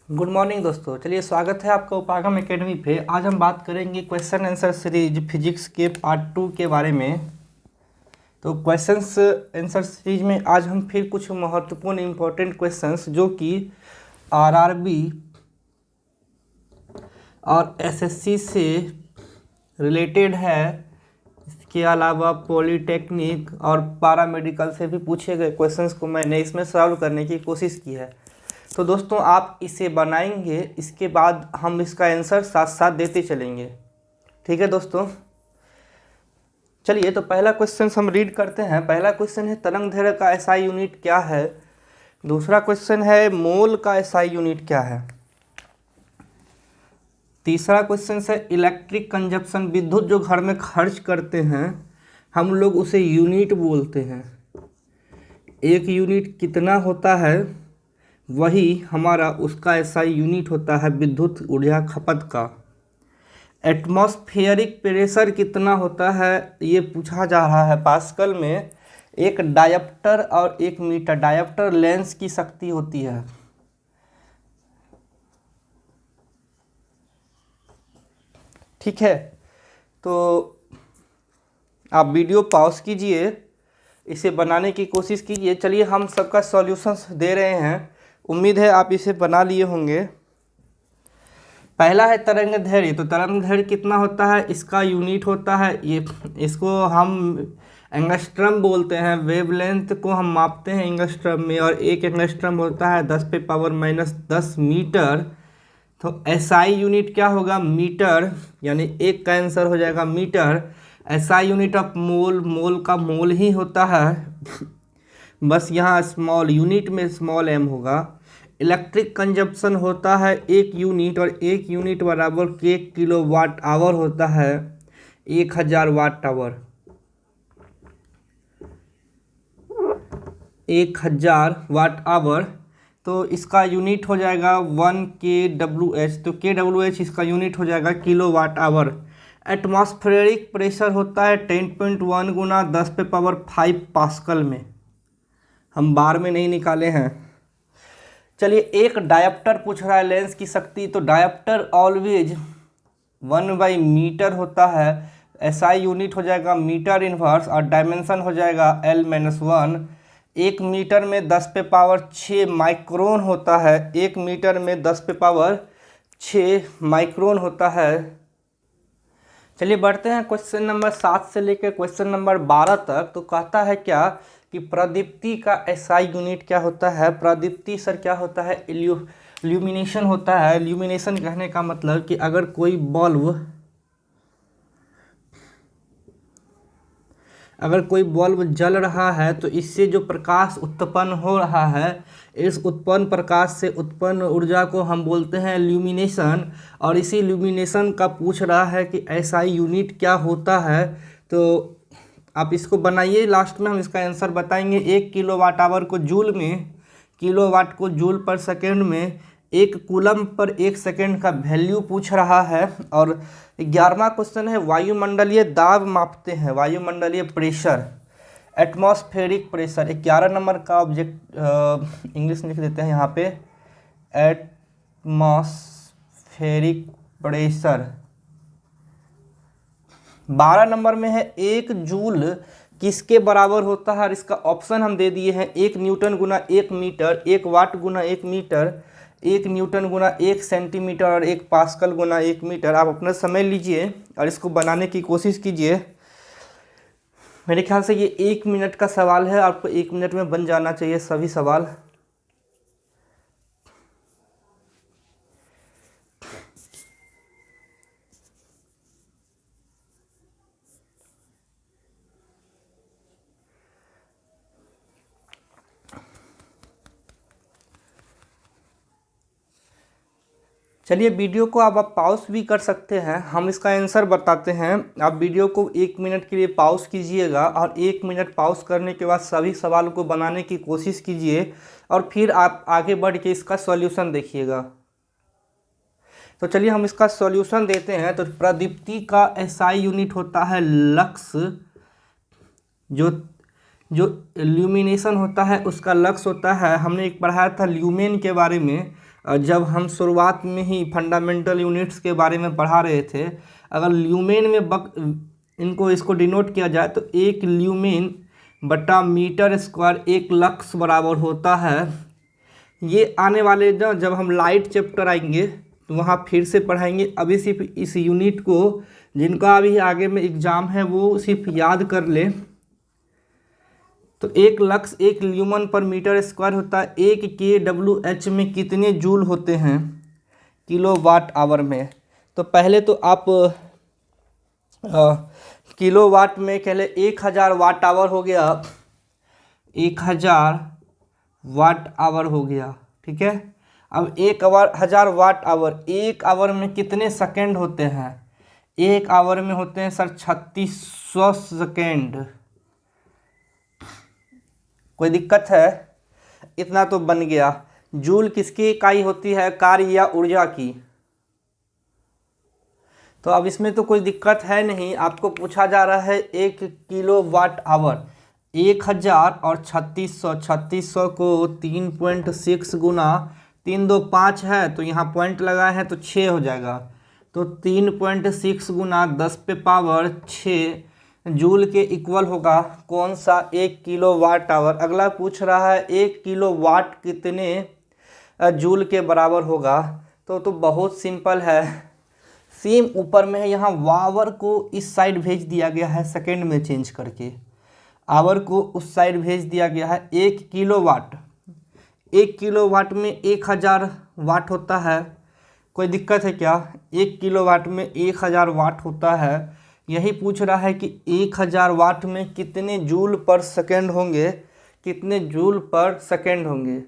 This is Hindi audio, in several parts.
गुड मॉर्निंग दोस्तों। चलिए स्वागत है आपका उपागम एकेडमी पे। आज हम बात करेंगे क्वेश्चन आंसर सीरीज फिजिक्स के पार्ट 2 के बारे में। तो क्वेश्चंस आंसर सीरीज में आज हम फिर कुछ महत्वपूर्ण इम्पोर्टेंट क्वेश्चंस जो कि आरआरबी और एसएससी से रिलेटेड है, इसके अलावा पॉलीटेक्निक और पारामेडिकल से भी पूछे गए क्वेश्चंस को मैंने इसमें सॉल्व करने की कोशिश की है। तो दोस्तों आप इसे बनाएंगे, इसके बाद हम इसका आंसर साथ साथ देते चलेंगे। ठीक है दोस्तों, चलिए तो पहला क्वेश्चन हम रीड करते हैं। पहला क्वेश्चन है तरंग दैर्ध्य का एसआई यूनिट क्या है। दूसरा क्वेश्चन है मोल का एसआई यूनिट क्या है। तीसरा क्वेश्चन है इलेक्ट्रिक कंजप्शन, विद्युत जो घर में खर्च करते हैं हम लोग उसे यूनिट बोलते हैं। एक यूनिट कितना होता है वही हमारा उसका एसआई यूनिट होता है विद्युत ऊर्जा खपत का। एटमॉस्फेरिक प्रेशर कितना होता है ये पूछा जा रहा है पास्कल में। एक डायप्टर और एक मीटर, डायप्टर लेंस की शक्ति होती है। ठीक है, तो आप वीडियो पॉज कीजिए, इसे बनाने की कोशिश कीजिए। चलिए हम सबका सॉल्यूशंस दे रहे हैं, उम्मीद है आप इसे बना लिए होंगे। पहला है तरंग दैर्ध्य। तो तरंग दैर्ध्य कितना होता है, इसका यूनिट होता है ये, इसको हम एंगस्ट्रम बोलते हैं। वेवलेंथ को हम मापते हैं एंगस्ट्रम में, और एक एंगस्ट्रम होता है 10⁻⁻10 मीटर। तो एसआई यूनिट क्या होगा, मीटर, यानी एक का आंसर हो जाएगा metre. SI unit of mole, mole का मोल ही होता है बस यहाँ स्मॉल यूनिट में स्मॉल एम होगा। इलेक्ट्रिक कंजप्शन होता है एक यूनिट, और एक यूनिट बराबर के किलो वाट आवर होता है 1000 वाट आवर। 1000 वाट आवर, तो इसका यूनिट हो जाएगा 1 kWh। तो kWh इसका यूनिट हो जाएगा kilo watt hour. Atmospheric pressure होता है 10.1 गुना 10⁵ पास्कल में, हम बार में नहीं निकाले हैं। चलिए एक डायप्टर पूछ रहा है लेंस की शक्ति। तो डायप्टर ऑलवेज 1/मीटर होता है। एसआई यूनिट हो जाएगा मीटर इनवर्स, और डायमेंशन हो जाएगा L-1। एक मीटर में 10⁶ माइक्रोन होता है। एक मीटर में 10⁶ माइक्रोन होता है। चलिए बढ़ते हैं क्वेश्चन नंबर 7 से लेकर क्वेश्चन नंबर 12 तक। तो कहता है क्या कि प्रदीप्ति का एसआई यूनिट क्या होता है। प्रदीप्ति सर क्या होता है, इल्यूमिनेशन होता है। इल्यूमिनेशन कहने का मतलब कि अगर कोई बल्ब जल रहा है तो इससे जो प्रकाश उत्पन्न हो रहा है, इस उत्पन्न प्रकाश से उत्पन्न ऊर्जा को हम बोलते हैं इल्यूमिनेशन। और इसी इल्यूमिनेशन का पूछ रहा है कि एसआई यूनिट क्या होता है। तो आप इसको बनाइए, लास्ट में हम इसका आंसर बताएंगे। 1 किलो वाट आवर को जूल में, किलो वाट को जूल पर सेकेंड में, 1 कूलम पर 1 सेकेंड का वैल्यू पूछ रहा है। और 11वां क्वेश्चन है वायुमंडलीय दाब मापते हैं, वायुमंडलीय प्रेशर, एटमॉस्फेरिक प्रेशर। 11 नंबर का ऑब्जेक्ट इंग्लिश में लिख देते हैं यहाँ पे, एटमॉस्फेरिक प्रेशर। 12 नंबर में है 1 जूल किसके बराबर होता है, और इसका ऑप्शन हम दे दिए हैं। 1 न्यूटन गुना 1 मीटर, 1 वाट गुना 1 मीटर, 1 न्यूटन गुना 1 सेंटीमीटर, और 1 पास्कल गुना 1 मीटर। आप अपना समय लीजिए और इसको बनाने की कोशिश कीजिए। मेरे ख्याल से ये 1 मिनट का सवाल है, आपको 1 मिनट में बन जाना चाहिए सभी सवाल। चलिए वीडियो को आप पॉज भी कर सकते हैं, हम इसका आंसर बताते हैं। आप वीडियो को 1 मिनट के लिए पॉज कीजिएगा, और 1 मिनट पॉज करने के बाद सभी सवाल को बनाने की कोशिश कीजिए, और फिर आप आगे बढ़ के इसका सॉल्यूशन देखिएगा। तो चलिए हम इसका सॉल्यूशन देते हैं। तो प्रदीप्ति का एसआई यूनिट होता है लक्स, जो ल्यूमिनेशन होता है उसका लक्स होता है, हमने एक पढ़ाया था ल्यूमेन के बारे में, जब हम शुरुआत में ही फंडामेंटल यूनिट्स के बारे में पढ़ा रहे थे, अगर ल्यूमेन में इसको डिनोट किया जाए तो 1 ल्यूमेन बटा मीटर स्क्वायर 1 लक्स बराबर होता है। ये आने वाले जब हम लाइट चैप्टर आएंगे तो वहाँ फिर से पढ़ाएंगे। अभी सिर्फ इस यूनिट को, जिनका अभी आगे में एग्ज़ाम है, वो सिर्फ याद कर ले। तो 1 लक्स 1 ल्यूमन पर मीटर स्क्वायर होता है। 1 kWh में कितने जूल होते हैं किलो वाट आवर में? तो पहले तो आप किलो वाट में पहले 1000 वाट आवर हो गया, 1000 वाट आवर हो गया, ठीक है। अब 1000 वाट आवर, 1 आवर में कितने सेकंड होते हैं? 1 आवर में होते हैं सर 3600 सेकेंड। कोई दिक्कत है? इतना तो बन गया। जूल किसकी इकाई होती है? कार्य या ऊर्जा की। तो अब इसमें तो कोई दिक्कत है नहीं। आपको पूछा जा रहा है 1 किलो वाट आवर, 1000 और 3600, 3600 को 3.6 गुना 3 2 5 है, तो यहाँ पॉइंट लगाए हैं तो 6 हो जाएगा। तो 3.6 गुना 10 पे पावर 6 जूल के इक्वल होगा कौन सा? 1 किलो वाट आवर। अगला पूछ रहा है 1 किलो वाट कितने जूल के बराबर होगा? तो बहुत सिंपल है, सेम ऊपर में है। यहाँ आवर को इस साइड भेज दिया गया है, सेकेंड में चेंज करके आवर को उस साइड भेज दिया गया है। 1 किलो वाट, 1 किलो वाट में 1000 वाट होता है। कोई दिक्कत है क्या? 1 किलो वाट में 1000 वाट होता है। यही पूछ रहा है कि 1000 वाट में कितने जूल पर सेकेंड होंगे, कितने जूल पर सेकेंड होंगे।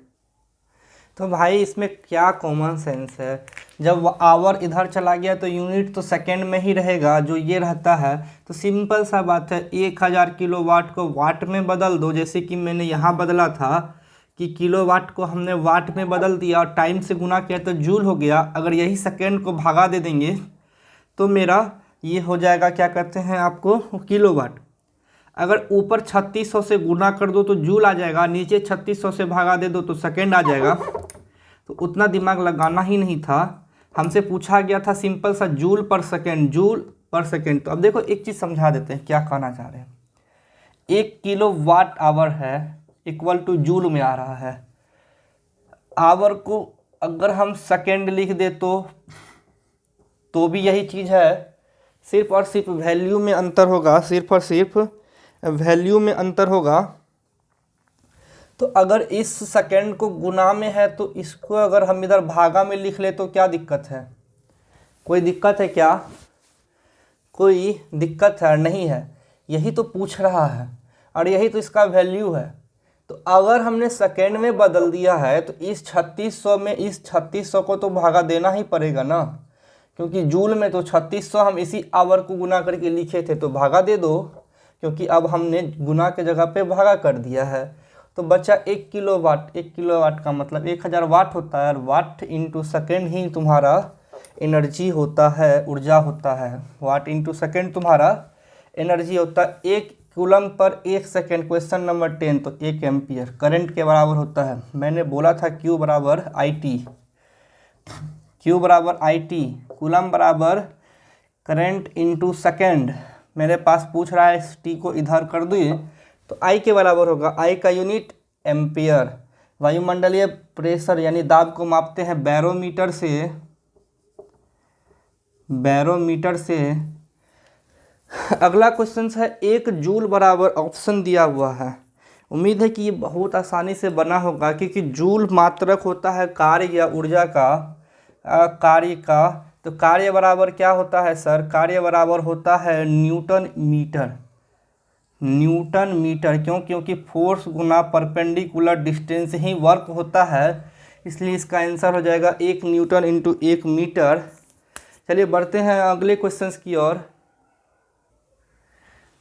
तो भाई इसमें क्या कॉमन सेंस है? जब आवर इधर चला गया तो यूनिट तो सेकेंड में ही रहेगा, जो ये रहता है। तो सिंपल सा बात है, 1000 किलो वाट को वाट में बदल दो, जैसे कि मैंने यहाँ बदला था कि किलो वाट को हमने वाट में बदल दिया और टाइम से गुना किया तो जूल हो गया। अगर यही सेकेंड को भागा दे देंगे तो मेरा ये हो जाएगा, क्या कहते हैं आपको, किलो वाट। अगर ऊपर 3600 से गुना कर दो तो जूल आ जाएगा, नीचे 3600 से भागा दे दो तो सेकेंड आ जाएगा। तो उतना दिमाग लगाना ही नहीं था। हमसे पूछा गया था सिंपल सा जूल पर सेकेंड, जूल पर सेकेंड। तो अब देखो एक चीज़ समझा देते हैं क्या कहना चाह रहे हैं। 1 किलो वाट आवर है इक्वल टू जूल में आ रहा है। आवर को अगर हम सेकेंड लिख दे तो भी यही चीज़ है, सिर्फ और सिर्फ वैल्यू में अंतर होगा, सिर्फ और सिर्फ वैल्यू में अंतर होगा। तो अगर इस सेकेंड को गुना में है तो इसको अगर हम इधर भागा में लिख ले तो क्या दिक्कत है? कोई दिक्कत है क्या? कोई दिक्कत है? नहीं है। यही तो पूछ रहा है और यही तो इसका वैल्यू है। तो अगर हमने सेकेंड में बदल दिया है तो इस 3600 में इस 3600 को तो भागा देना ही पड़ेगा ना, क्योंकि जूल में तो 3600 हम इसी आवर को गुना करके लिखे थे, तो भागा दे दो, क्योंकि अब हमने गुना के जगह पे भागा कर दिया है। तो बचा 1 किलो वाट। 1 किलो वाट का मतलब 1000 वाट होता है और वाट इंटू सेकेंड ही तुम्हारा एनर्जी होता है, ऊर्जा होता है। वाट इंटू सेकेंड तुम्हारा एनर्जी होता है। 1 coulomb per 1 second, question number 10, तो 1 एम्पियर करंट के बराबर होता है। मैंने बोला था Q बराबर IT, Q बराबर IT, कूलम बराबर करंट इंटू सेकेंड। मेरे पास पूछ रहा है इस T को इधर कर दिए तो I के बराबर होगा, I का यूनिट एम्पियर। वायुमंडलीय प्रेशर यानी दाब को मापते हैं बैरोमीटर से, बैरोमीटर से। अगला क्वेश्चन है 1 जूल बराबर, ऑप्शन दिया हुआ है। उम्मीद है कि ये बहुत आसानी से बना होगा, क्योंकि जूल मात्रक होता है कार्य या ऊर्जा का, कार्य का। तो कार्य बराबर क्या होता है सर? कार्य बराबर होता है न्यूटन मीटर, न्यूटन मीटर। क्यों? क्योंकि फोर्स गुना परपेंडिकुलर डिस्टेंस ही वर्क होता है, इसलिए इसका आंसर हो जाएगा 1 न्यूटन इंटू 1 मीटर। चलिए बढ़ते हैं अगले क्वेश्चंस की ओर।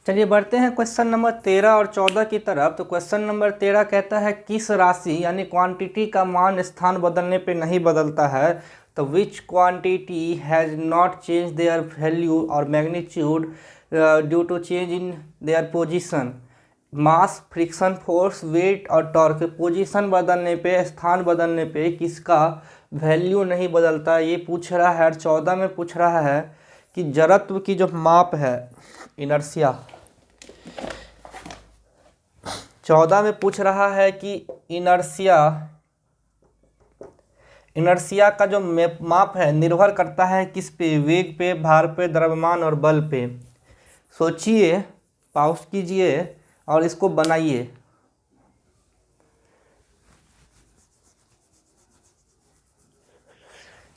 चलिए बढ़ते हैं क्वेश्चन नंबर 13 और 14 की तरफ। तो क्वेश्चन नंबर 13 कहता है किस राशि यानी क्वांटिटी का मान स्थान बदलने पे नहीं बदलता है। तो which quantity has not change their value और magnitude due to change in their position. Mass, friction force, weight और टॉर्क, पोजीशन बदलने पे, स्थान बदलने पे किसका वैल्यू नहीं बदलता, ये पूछ रहा है। और 14 में पूछ रहा है कि जड़त्व की जो माप है, इनर्शिया, 14 में पूछ रहा है कि इनर्शिया का जो माप है निर्भर करता है किस पे, वेग पे, भार पे, द्रव्यमान और बल पे। सोचिए, पॉज कीजिए और इसको बनाइए।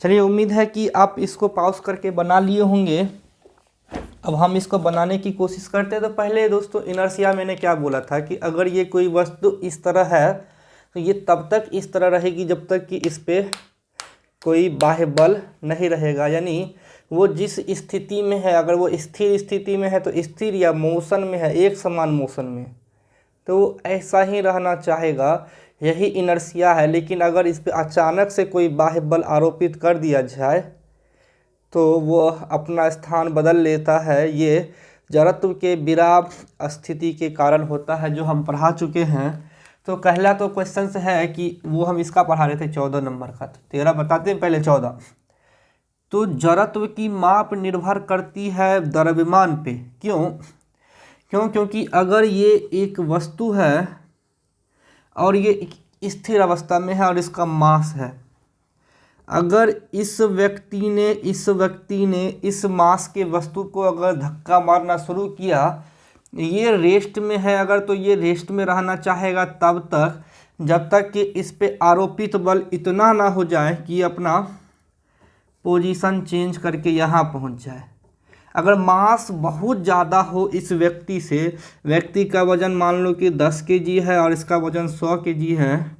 चलिए, उम्मीद है कि आप इसको पॉज करके बना लिए होंगे। अब हम इसको बनाने की कोशिश करते हैं। तो पहले दोस्तों, इनर्शिया मैंने क्या बोला था कि अगर ये कोई वस्तु इस तरह है तो ये तब तक इस तरह रहेगी जब तक कि इस पर कोई बाह्य बल नहीं रहेगा। यानी वो जिस स्थिति में है, अगर वो स्थिर स्थिति में है तो स्थिर, या मोशन में है, एक समान मोशन में, तो वो ऐसा ही रहना चाहेगा। यही इनर्शिया है। लेकिन अगर इस पर अचानक से कोई बाह्य बल आरोपित कर दिया जाए तो वो अपना स्थान बदल लेता है। ये जड़त्व के विराम स्थिति के कारण होता है, जो हम पढ़ा चुके हैं। तो पहला तो क्वेश्चन है कि वो हम इसका पढ़ा रहे थे 14 नंबर का। तो 13 बताते हैं, पहले 14। तो जड़त्व की माप निर्भर करती है द्रव्यमान पे। क्योंकि अगर ये एक वस्तु है और ये स्थिर अवस्था में है और इसका मास है, अगर इस व्यक्ति ने इस मास के वस्तु को अगर धक्का मारना शुरू किया, ये रेस्ट में है अगर, तो ये रेस्ट में रहना चाहेगा तब तक जब तक कि इस पे आरोपित बल इतना ना हो जाए कि अपना पोजीशन चेंज करके यहाँ पहुँच जाए। अगर मास बहुत ज़्यादा हो इस व्यक्ति से, व्यक्ति का वज़न मान लो कि 10 kg है और इसका वज़न 100 kg है,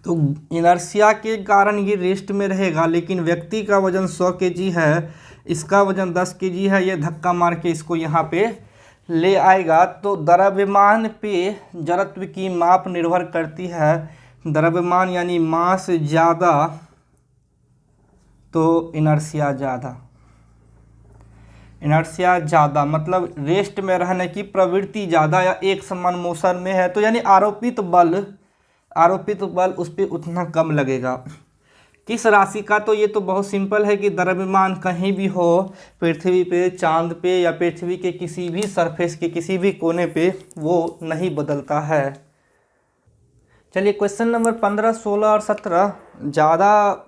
तो इनर्शिया के कारण ये रेस्ट में रहेगा। लेकिन व्यक्ति का वज़न 100 kg है, इसका वज़न 10 kg है, ये धक्का मार के इसको यहाँ पे ले आएगा। तो द्रव्यमान पे जड़त्व की माप निर्भर करती है। द्रव्यमान यानी मास ज़्यादा तो इनर्शिया ज़्यादा, मतलब रेस्ट में रहने की प्रवृत्ति ज़्यादा या एक समान मोशन में है, तो यानी आरोपित बल उस पर उतना कम लगेगा। किस राशि का? तो ये तो बहुत सिंपल है कि द्रव्यमान कहीं भी हो, पृथ्वी पे, चांद पे या पृथ्वी के किसी भी सरफेस के किसी भी कोने पे, वो नहीं बदलता है। चलिए, क्वेश्चन नंबर 15, 16 और 17 ज़्यादा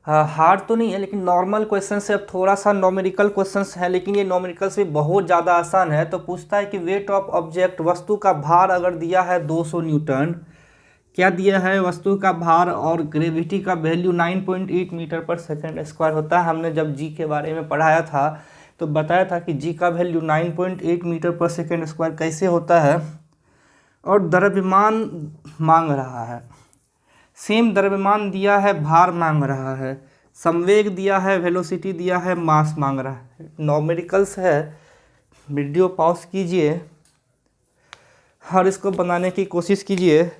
हार्ड तो नहीं है, लेकिन नॉर्मल क्वेश्चन से अब थोड़ा सा नॉमेरिकल क्वेश्चंस है, लेकिन ये नॉमेरिकल से बहुत ज़्यादा आसान है। तो पूछता है कि वेट ऑफ ऑब्जेक्ट, वस्तु का भार अगर दिया है 200 न्यूटन, क्या दिया है? वस्तु का भार और ग्रेविटी का वैल्यू 9.8 मीटर पर सेकेंड स्क्वायर होता है। हमने जब जी के बारे में पढ़ाया था तो बताया था कि जी का वैल्यू 9.8 मीटर पर सेकेंड स्क्वायर कैसे होता है। और द्रव्यमान मांग रहा है, सेम द्रव्यमान दिया है, भार मांग रहा है, संवेग दिया है, वेलोसिटी दिया है, मास मांग रहा है। नॉमेरिकल्स है। वीडियो पॉज कीजिए और इसको बनाने की कोशिश कीजिए।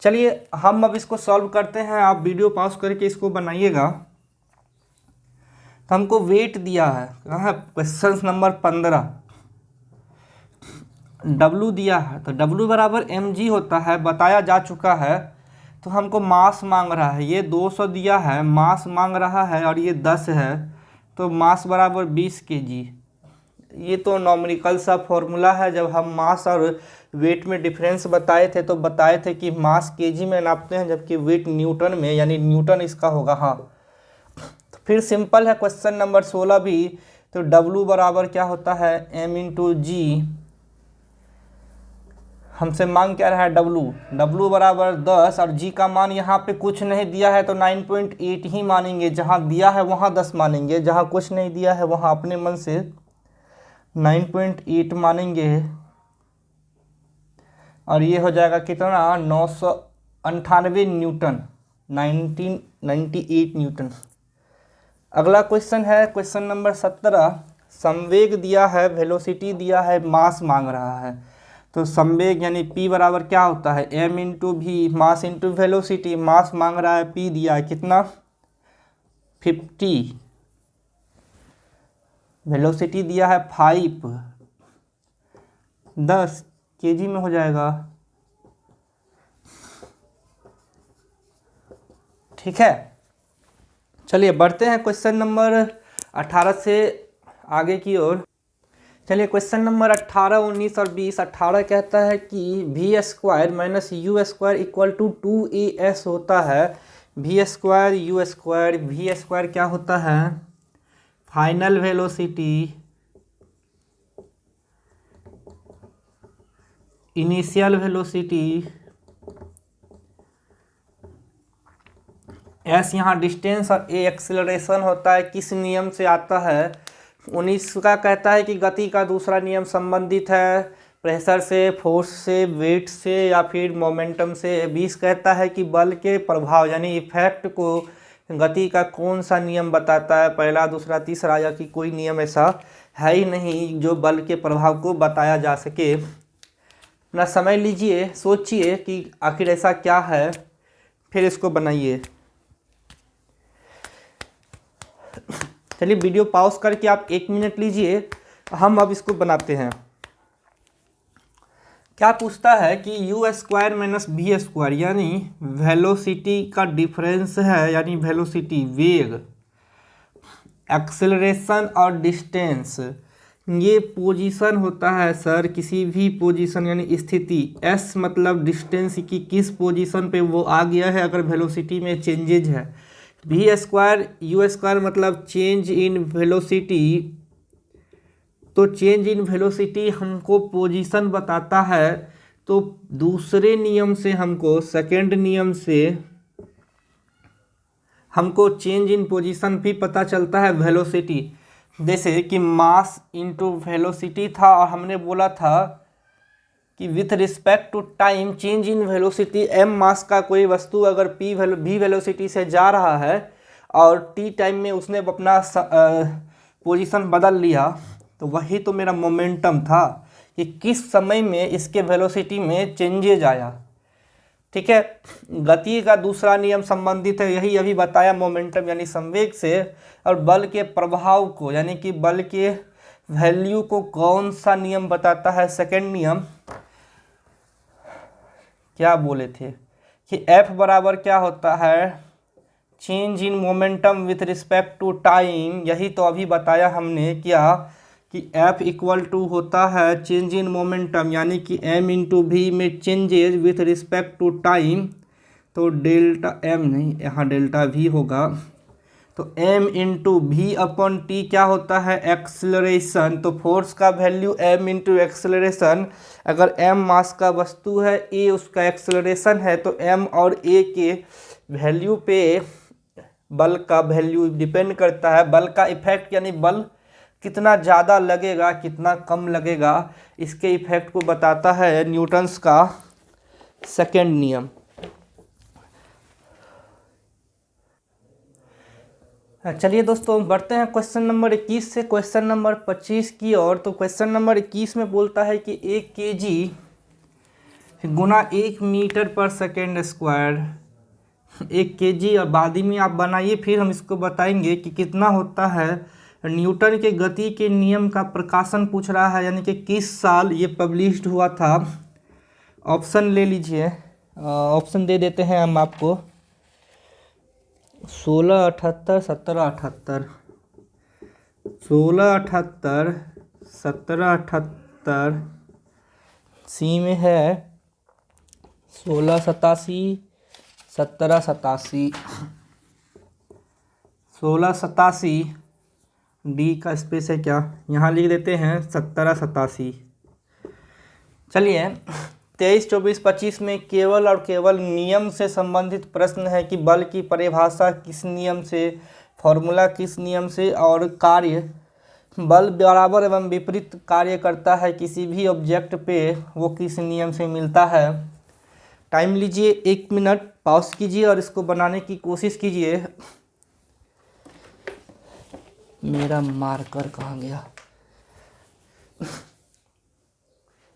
चलिए, हम अब इसको सॉल्व करते हैं। आप वीडियो पॉज करके इसको बनाइएगा। तो हमको वेट दिया है, कहाँ है? Question number 15। W दिया है, तो W बराबर mg होता है, बताया जा चुका है। तो हमको मास मांग रहा है, ये 200 दिया है, मास मांग रहा है, और ये 10 है, तो मास बराबर 20 kg। ये तो नॉमेरिकल सा फॉर्मूला है। जब हम मास और वेट में डिफरेंस बताए थे तो बताए थे कि मास kg में नापते हैं, जबकि वेट न्यूटन में, यानी न्यूटन इसका होगा। हाँ, तो फिर सिंपल है क्वेश्चन नंबर 16 भी। तो W बराबर क्या होता है? m इंटू जी। हमसे मांग क्या रहा है? W बराबर 10, और G का मान यहाँ पे कुछ नहीं दिया है तो 9.8 ही मानेंगे। जहाँ दिया है वहाँ 10 मानेंगे, जहाँ कुछ नहीं दिया है वहाँ अपने मन से 9.8 मानेंगे। और ये हो जाएगा कितना? 998 न्यूटन, 1998 न्यूटन। अगला क्वेश्चन है क्वेश्चन नंबर 17। संवेग दिया है, वेलोसिटी दिया है, मास मांग रहा है। तो संवेग यानी P बराबर क्या होता है? m इंटू भी, मास इंटू वेलोसिटी। मास मांग रहा है, P दिया है कितना? 50। वेलोसिटी दिया है 5, 10 kg में हो जाएगा। ठीक है, चलिए बढ़ते हैं क्वेश्चन नंबर 18 से आगे की ओर। चलिए क्वेश्चन नंबर 18, 19 और 20। 18 कहता है कि v² - u² equal to 2as होता है। v² u², v² क्या होता है? Final velocity, initial velocity, s यहाँ डिस्टेंस और a एक्सेलरेशन होता है। किस नियम से आता है? 19 का कहता है कि गति का दूसरा नियम संबंधित है प्रेशर से, फोर्स से, वेट से या फिर मोमेंटम से। 20 कहता है कि बल के प्रभाव यानी इफेक्ट को गति का कौन सा नियम बताता है? पहला, दूसरा, तीसरा, या कि कोई नियम ऐसा है ही नहीं जो बल के प्रभाव को बताया जा सके। अपना समय लीजिए, सोचिए कि आखिर ऐसा क्या है, फिर इसको बनाइए। चलिए वीडियो पॉज करके आप 1 मिनट लीजिए, हम अब इसको बनाते हैं। क्या पूछता है कि u² - v² यानी वेलोसिटी का डिफरेंस है, यानी वेलोसिटी वेग, एक्सेलरेशन और डिस्टेंस, ये पोजीशन होता है सर, किसी भी पोजीशन यानी स्थिति। s मतलब डिस्टेंस की किस पोजीशन पे वो आ गया है अगर वेलोसिटी में चेंजेज है। v² u² मतलब चेंज इन वेलोसिटी, तो चेंज इन वेलोसिटी हमको पोजीशन बताता है। तो दूसरे नियम से हमको, सेकेंड नियम से हमको चेंज इन पोजीशन भी पता चलता है वेलोसिटी। जैसे कि मास इनटू वेलोसिटी था और हमने बोला था कि with respect to time change in velocity, m mass का कोई वस्तु अगर v वेलोसिटी से जा रहा है और t टाइम में उसने अपना पोजीशन बदल लिया, तो वही तो मेरा मोमेंटम था कि किस समय में इसके वेलोसिटी में चेंजेज आया। ठीक है, गति का दूसरा नियम संबंधित है, यही अभी बताया, मोमेंटम यानी संवेग से। और बल के प्रभाव को यानी कि बल के वैल्यू को कौन सा नियम बताता है? सेकंड नियम। क्या बोले थे कि F बराबर क्या होता है? Change in momentum with respect to time. यही तो अभी बताया हमने क्या कि F इक्वल टू होता है चेंज इन मोमेंटम यानी कि m इंटू वी में changes with respect to time. तो डेल्टा m नहीं, यहाँ डेल्टा v होगा। तो m into V upon T क्या होता है? एक्सेलरेशन। तो फोर्स का वैल्यू m इंटू एक्सेलरेशन, अगर m मास का वस्तु है, a उसका एक्सेलरेशन है, तो m और a के वैल्यू पे बल का वैल्यू डिपेंड करता है। बल का इफेक्ट यानी बल कितना ज़्यादा लगेगा कितना कम लगेगा, इसके इफेक्ट को बताता है न्यूटन्स का सेकेंड नियम। चलिए दोस्तों बढ़ते हैं क्वेश्चन नंबर 21 से क्वेश्चन नंबर 25 की ओर। तो क्वेश्चन नंबर 21 में बोलता है कि 1 kg गुना 1 मीटर पर सेकेंड स्क्वायर, 1 kg, और बाद में आप बनाइए, फिर हम इसको बताएंगे कि कितना होता है। न्यूटन के गति के नियम का प्रकाशन पूछ रहा है, यानी कि किस साल ये पब्लिश्ड हुआ था। ऑप्शन ले लीजिए, ऑप्शन दे देते हैं हम आपको। 1678, 1778, 1678, 1778, सी में है 1687, 1787, 1687, डी का स्पेस है क्या, यहाँ लिख देते हैं 1787। चलिए 23, 24, 25 में केवल और केवल नियम से संबंधित प्रश्न है कि बल की परिभाषा किस नियम से, फॉर्मूला किस नियम से, और कार्य, बल बराबर एवं विपरीत कार्य करता है किसी भी ऑब्जेक्ट पे, वो किस नियम से मिलता है। टाइम लीजिए, 1 मिनट पॉज कीजिए और इसको बनाने की कोशिश कीजिए। मेरा मार्कर कहाँ गया?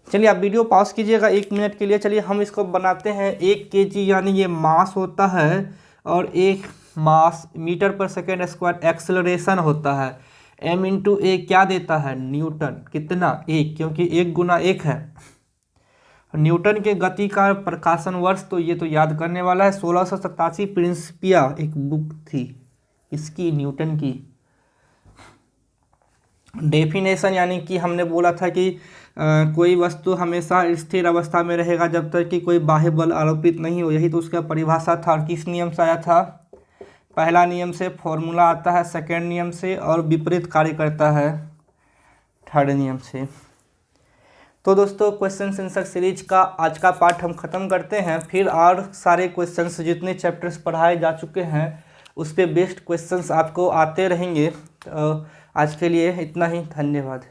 चलिए आप वीडियो पॉज कीजिएगा 1 मिनट के लिए। चलिए हम इसको बनाते हैं। 1 kg यानी ये मास होता है और 1 मास मीटर पर सेकेंड स्क्वायर एक्सेलरेशन होता है। m/a क्या देता है, न्यूटन। कितना, 1, क्योंकि 1 गुना 1 है। न्यूटन के गति का प्रकाशन वर्ष, तो ये तो याद करने वाला है, 1687 प्रिंसिपिया एक बुक थी इसकी, न्यूटन की। डेफिनेशन यानी कि हमने बोला था कि कोई वस्तु हमेशा स्थिर अवस्था में रहेगा जब तक कि कोई बाह्य बल आरोपित नहीं हो, यही तो उसका परिभाषा था। और किस नियम से आया था, पहला नियम से, फॉर्मूला आता है सेकेंड नियम से, और विपरीत कार्य करता है थर्ड नियम से। तो दोस्तों क्वेश्चन आंसर सीरीज का आज का पार्ट हम ख़त्म करते हैं। फिर और सारे क्वेश्चंस जितने चैप्टर्स पढ़ाए जा चुके हैं उस पे बेस्ड क्वेश्चंस आपको आते रहेंगे। तो आज के लिए इतना ही, धन्यवाद।